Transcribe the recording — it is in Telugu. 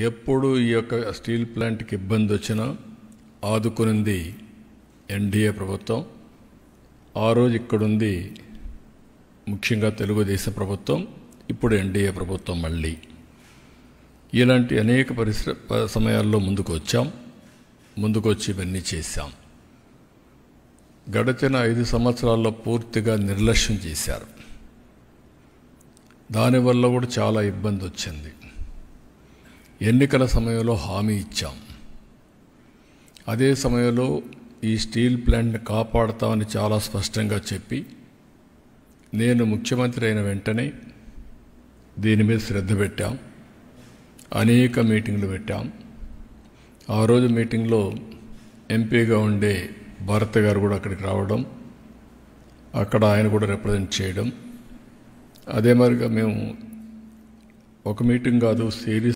ఎప్పుడు ఈ యొక్క స్టీల్ ప్లాంట్కి ఇబ్బంది వచ్చినా ఆదుకునింది ఎన్డీఏ ప్రభుత్వం. ఆ రోజు ఇక్కడుంది ముఖ్యంగా తెలుగుదేశం ప్రభుత్వం, ఇప్పుడు ఎన్డీఏ ప్రభుత్వం. మళ్ళీ ఇలాంటి అనేక సమయాల్లో ముందుకొచ్చి ఇవన్నీ చేశాం. గడిచిన 5 సంవత్సరాల్లో పూర్తిగా నిర్లక్ష్యం చేశారు. దానివల్ల కూడా చాలా ఇబ్బంది వచ్చింది. ఎన్నికల సమయంలో హామీ ఇచ్చాం. అదే సమయంలో ఈ స్టీల్ ప్లాంట్ని కాపాడుతామని చాలా స్పష్టంగా చెప్పి, నేను ముఖ్యమంత్రి అయిన వెంటనే దీని మీద శ్రద్ధ పెట్టాం. అనేక మీటింగ్లు పెట్టాం. ఆ రోజు మీటింగ్లో ఎంపీగా ఉండే భరత్ గారు కూడా అక్కడికి రావడం, అక్కడ ఆయన కూడా రిప్రజెంట్ చేయడం. అదే మరిగా మేము ఒక మీటింగ్ కాదు, సిరీస్